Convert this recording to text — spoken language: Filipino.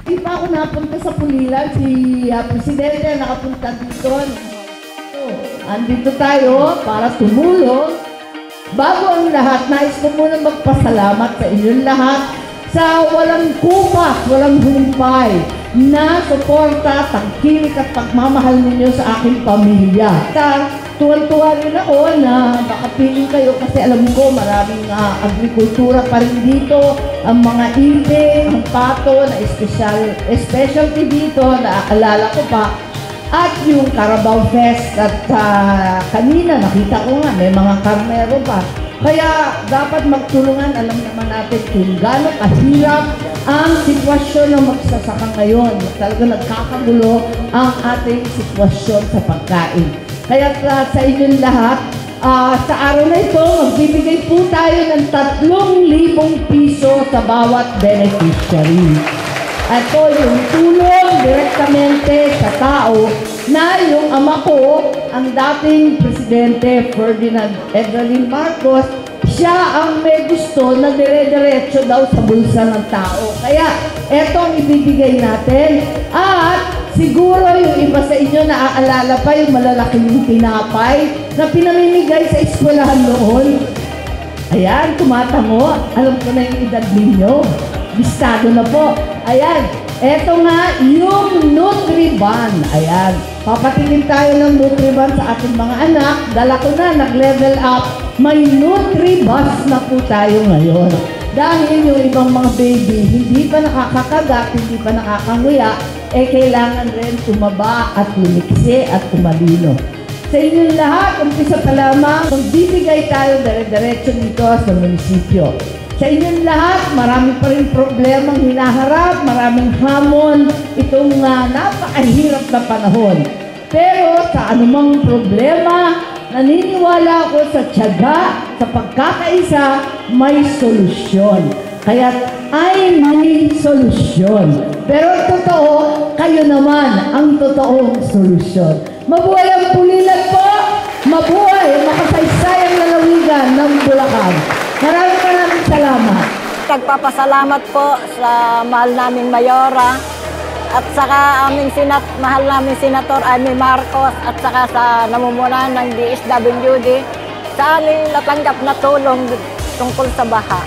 Hindi pa ako napunta sa Pulilan, si Presidente nakapunta dito. Andito tayo para tumulong. Bago ang lahat, nais ko muna magpasalamat sa inyong lahat sa walang kupas, walang humpay na suporta, tangkilik at pagmamahal ninyo sa aking pamilya. Tuwan-tuwa rin ako na makapiling kayo kasi alam ko maraming agrikultura pa rin dito, ang mga ibig, ang pato na specialty dito na alala ko pa, at yung Carabao Fest at kanina nakita ko nga may mga karmero pa. Kaya dapat magtulungan, alam naman natin kung gaano kahirap ang sitwasyon ng magsasaka ngayon. Talaga nagkakagulo ang ating sitwasyon sa pagkain. Kaya sa inyong lahat, sa araw na ito, magbibigay po tayo ng 3,000 piso sa bawat beneficiary. Ito yung tulong direktamente sa tao na yung ama ko, ang dating Presidente Ferdinand Edralin Marcos, siya ang may gusto na dire-diretso daw sa bulsa ng tao. Kaya ito ang ibibigay natin. At siguro yung iba sa inyo naaalala pa yung malalaking tinapay na pinamimigay sa eskwelahan noon. Ayan, tumatango. Alam ko na yung edad ninyo. Listado na po. Ayan, eto nga yung Nutriban. Ayan, papatingin tayo ng Nutriban sa ating mga anak. Dala ko na, nag-level up. May Nutribus na po tayo ngayon. Dahil yung ibang mga baby, hindi pa nakakakagat, hindi pa nakakanguya, kailangan rin tumaba at lumiksi at tumalino. Sa inyong lahat, umpisa pa lamang, magbibigay tayo dire-diretso dito sa munisipyo. Sa inyong lahat, marami pa rin problemang hinaharap, maraming hamon, itong napakahirap na panahon. Pero sa anumang problema, naniniwala ako sa tiyaga, sa pagkakaisa, may solusyon. Kaya ay may solusyon. Pero totoo, kayo naman ang totoong solusyon. Mabuhay ang Pulilan po! Mabuhay makasaysayang lalawigan ng Bulacan. Maraming salamat. Nagpapasalamat po sa mahal naming Mayora at saka mahal naming Senator Amy Marcos at saka sa namumunan ng DSWD sa aming natanggap na tulong tungkol sa baha.